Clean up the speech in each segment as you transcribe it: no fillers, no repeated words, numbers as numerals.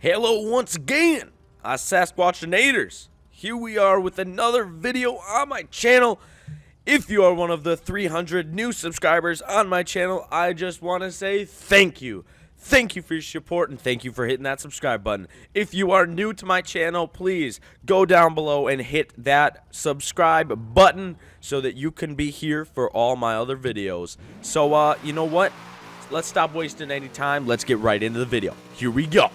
Hello once again, Sasquatchinators. Here we are with another video on my channel. If you are one of the 300 new subscribers on my channel, I just want to say thank you. Thank you for your support and thank you for hitting that subscribe button. If you are new to my channel, please go down below and hit that subscribe button so that you can be here for all my other videos. So, you know what? Let's stop wasting any time. Let's get right into the video. Here we go.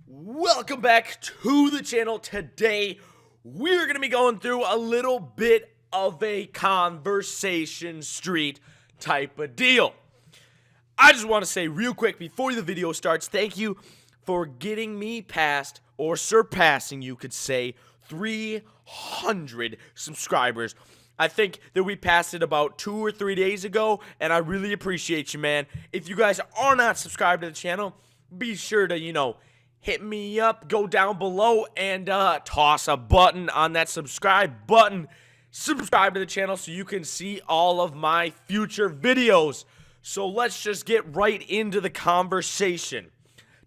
Welcome back to the channel. Today we're going to be going through a little bit of a conversation street type of deal. I just want to say real quick before the video starts, thank you for getting me past, or surpassing you could say, 300 subscribers. I think that we passed it about 2 or 3 days ago, and I really appreciate you, man. If you guys are not subscribed to the channel, be sure to, hit me up, go down below, and toss a button on that subscribe button. Subscribe to the channel so you can see all of my future videos. So let's just get right into the conversation.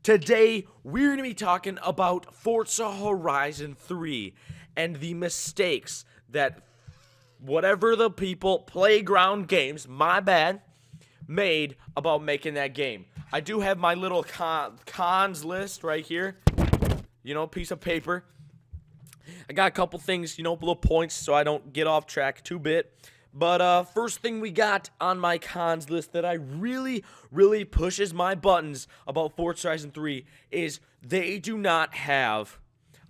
Today, we're going to be talking about Forza Horizon 3 and the mistakes that whatever the people, Playground Games, my bad, made about making that game. I do have my little cons list right here, piece of paper. I got a couple things, little points so I don't get off track too bit. But first thing we got on my cons list that I really pushes my buttons about Forza Horizon 3 is they do not have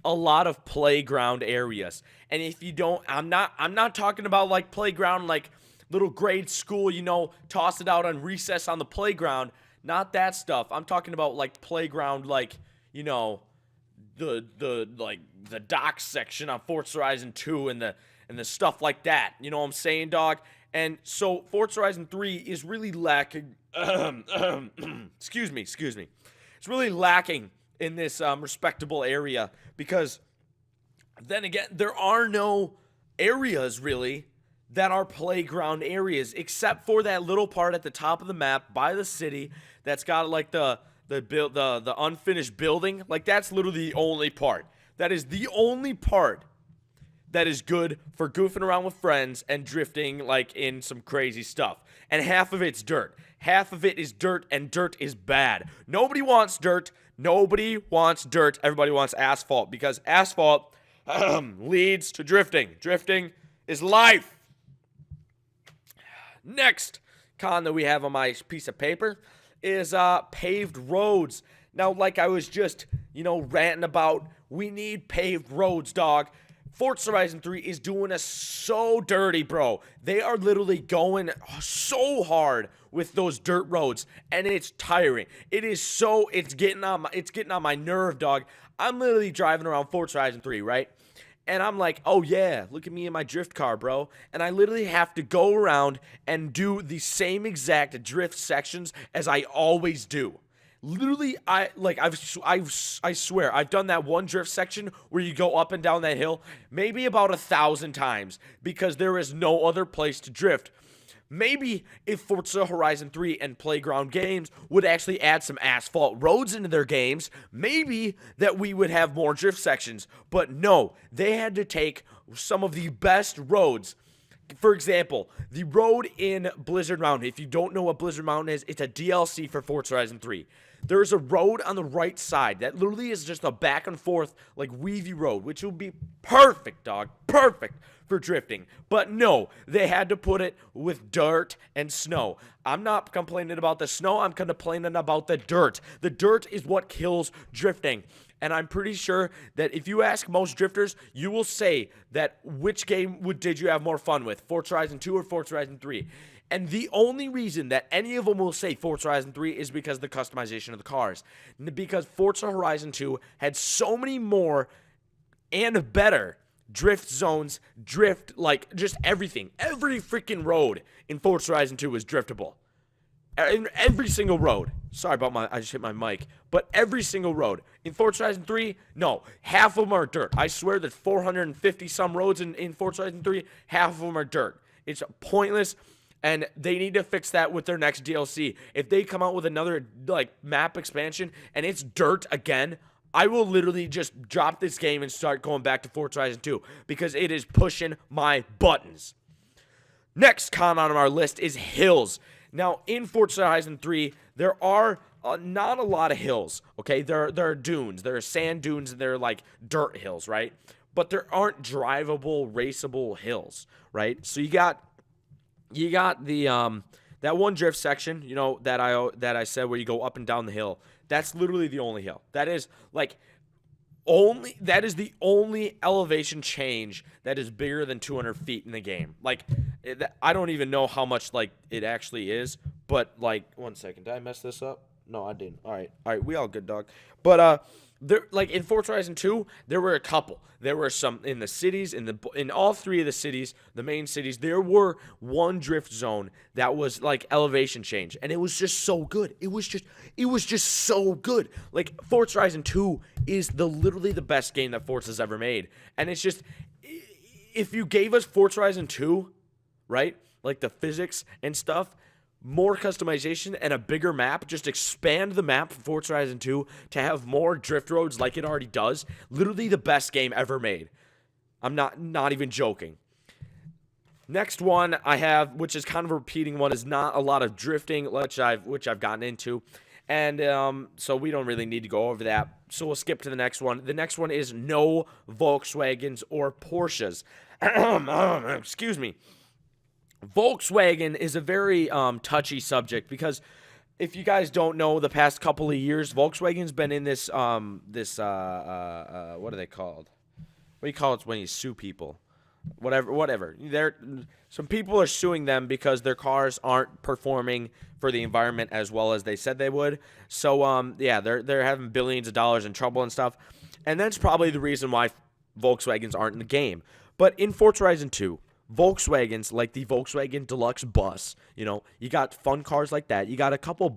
a lot of playground areas. And if you don't, I'm not talking about like playground like little grade school, toss it out on recess on the playground. Not that stuff. I'm talking about like playground, like, the dock section on Forza Horizon 2 and the stuff like that. You know what I'm saying, dog? And so Forza Horizon 3 is really lacking. Excuse me. It's really lacking in this respectable area because then again, there are no areas really that are playground areas, except for that little part at the top of the map by the city that's got like the unfinished building. Like that's literally the only part. That is the only part that is good for goofing around with friends and drifting like in some crazy stuff. And half of it's dirt. Half of it is dirt, and dirt is bad. Nobody wants dirt. Nobody wants dirt. Everybody wants asphalt because asphalt leads to drifting. Drifting is life. Next con that we have on my piece of paper is paved roads. Now, like I was just, ranting about, we need paved roads, dog. Forza Horizon 3 is doing us so dirty, bro. They are literally going so hard with those dirt roads, and it's tiring. It's getting on my nerve, dog. I'm literally driving around Forza Horizon 3, right? And I'm like, oh yeah, look at me in my drift car, bro. And I literally have to go around and do the same exact drift sections as I always do. Literally, I swear, I've done that one drift section where you go up and down that hill maybe about 1,000 times because there is no other place to drift. Maybe if Forza Horizon 3 and Playground Games would actually add some asphalt roads into their games, maybe that we would have more drift sections. But no, they had to take some of the best roads. For example, the road in Blizzard Mountain. If you don't know what Blizzard Mountain is, it's a DLC for Forza Horizon 3. There's a road on the right side that literally is just a back and forth, like weavy road, which would be perfect, dog. Perfect for drifting. But no, they had to put it with dirt and snow. I'm not complaining about the snow. I'm complaining about the dirt. The dirt is what kills drifting. And I'm pretty sure that if you ask most drifters, you will say that which game did you have more fun with, Forza Horizon 2 or Forza Horizon 3? And the only reason that any of them will say Forza Horizon 3 is because of the customization of the cars. Because Forza Horizon 2 had so many more and better drift zones, just everything. Every freaking road in Forza Horizon 2 is driftable. Every single road. Sorry about I just hit my mic. But every single road. In Forza Horizon 3, no. Half of them are dirt. I swear that 450 some roads in Forza Horizon 3, half of them are dirt. It's pointless, and they need to fix that with their next DLC. If they come out with another, like, map expansion and it's dirt again, I will literally just drop this game and start going back to Forza Horizon 2 because it is pushing my buttons. Next con on our list is hills. Now, in Forza Horizon 3, there are not a lot of hills, okay? There are dunes. There are sand dunes, and there are, like, dirt hills, right? But there aren't drivable, raceable hills, right? So you got the that one drift section, you know, that I said where you go up and down the hill. That's literally the only hill. That is, like, the only elevation change that is bigger than 200 feet in the game. Like, I don't even know how much, like, it actually is, but, like, 1 second, did I mess this up? No, I didn't. All right, we all good, dog. But there, like, in Forza Horizon 2, there were a couple. There were some in the cities, in all three of the cities, the main cities. There were one drift zone that was like elevation change, and it was just so good. It was just so good. Like, Forza Horizon 2 is literally the best game that Forza's ever made, and it's just, if you gave us Forza Horizon 2, right, like the physics and stuff, more customization and a bigger map, just expand the map for Forza Horizon 2 to have more drift roads like it already does. Literally the best game ever made. I'm not even joking. Next one I have, which is kind of a repeating one, is not a lot of drifting, which I've gotten into. And so we don't really need to go over that. So we'll skip to the next one. The next one is no Volkswagens or Porsches. Excuse me. Volkswagen is a very touchy subject because if you guys don't know, the past couple of years, Volkswagen's been in this what are they called? What do you call it when you sue people? Whatever. Some people are suing them because their cars aren't performing for the environment as well as they said they would. So yeah, they're having billions of dollars in trouble and stuff, and that's probably the reason why Volkswagens aren't in the game. But in Forza Horizon 2. Volkswagens, like the Volkswagen Deluxe Bus, you know, you got fun cars like that. You got a couple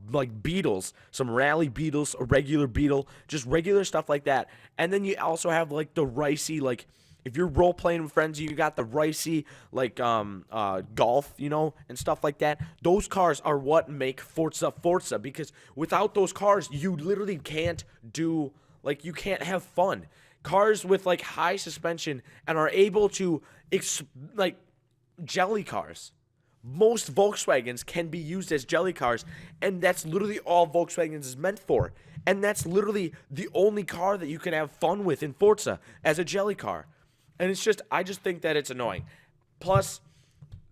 like Beetles, some rally Beetles, a regular Beetle, just regular stuff like that. And then you also have like the ricey, like if you're role playing with friends, you got the ricey like golf, you know, and stuff like that. Those cars are what make Forza because without those cars, you literally can't do, like, you can't have fun. Cars with like high suspension and are able to like jelly cars. Most Volkswagens can be used as jelly cars, and that's literally all Volkswagens is meant for. And that's literally the only car that you can have fun with in Forza as a jelly car. And it's just, I just think that it's annoying. Plus,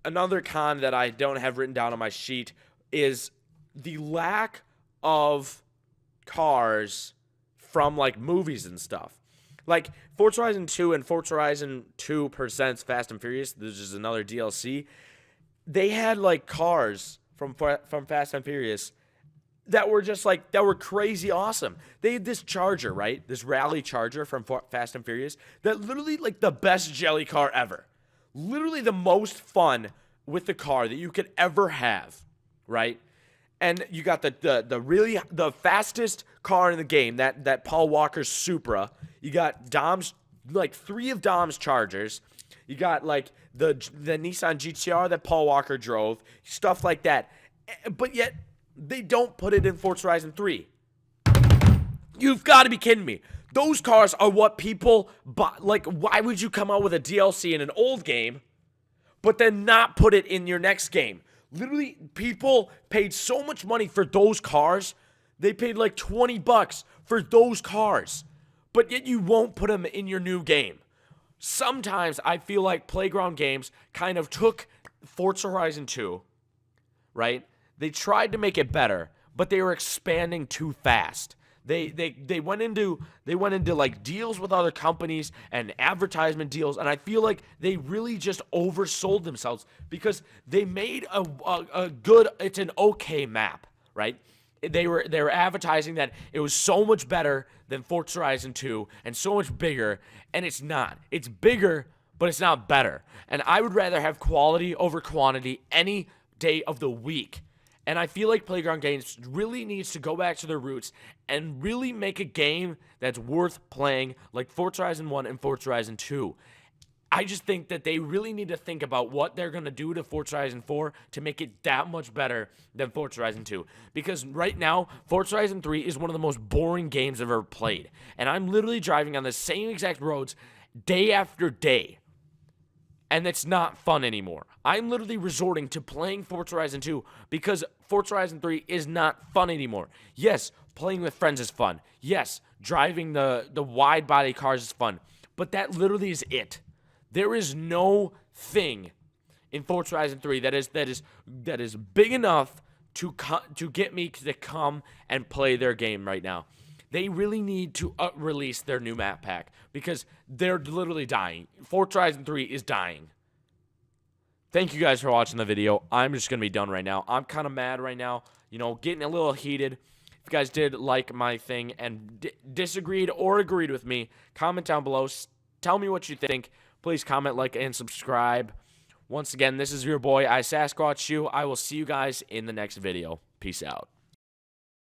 another con that I don't have written down on my sheet is the lack of cars from like movies and stuff. Like, Forza Horizon 2 and Forza Horizon 2 Presents Fast and Furious, this is another DLC, they had, like, cars from Fast and Furious that were just, like, that were crazy awesome. They had this Charger, right? This rally Charger from Fast and Furious that literally, like, the best jelly car ever. Literally the most fun with the car that you could ever have, right? And you got the fastest car in the game, that Paul Walker's Supra. You got Dom's, like 3 of Dom's Chargers. You got like the Nissan GTR that Paul Walker drove, stuff like that. But yet they don't put it in Forza Horizon 3. You've got to be kidding me. Those cars are what people buy. Like, why would you come out with a DLC in an old game, but then not put it in your next game? Literally, people paid so much money for those cars. They paid like $20 for those cars. But yet you won't put them in your new game. Sometimes I feel like Playground Games kind of took Forza Horizon 2, right? They tried to make it better, but they were expanding too fast. They went into like deals with other companies and advertisement deals, and I feel like they really just oversold themselves because they made a good, it's an okay map, right? They were advertising that it was so much better than Forza Horizon 2 and so much bigger, and it's not. It's bigger, but it's not better. And I would rather have quality over quantity any day of the week. And I feel like Playground Games really needs to go back to their roots and really make a game that's worth playing, like Forza Horizon 1 and Forza Horizon 2. I just think that they really need to think about what they're going to do to Forza Horizon 4 to make it that much better than Forza Horizon 2. Because right now, Forza Horizon 3 is one of the most boring games I've ever played. And I'm literally driving on the same exact roads day after day. And it's not fun anymore. I'm literally resorting to playing Forza Horizon 2 because Forza Horizon 3 is not fun anymore. Yes, playing with friends is fun. Yes, driving the wide body cars is fun. But that literally is it. There is no thing in Forza Horizon 3 that is big enough to get me to come and play their game right now. They really need to release their new map pack because they're literally dying. Forza Horizon 3 is dying. Thank you guys for watching the video. I'm just going to be done right now. I'm kind of mad right now, getting a little heated. If you guys did like my thing and disagreed or agreed with me, comment down below. Tell me what you think. Please comment, like, and subscribe. Once again, this is your boy, I Sasquatch You. I will see you guys in the next video. Peace out.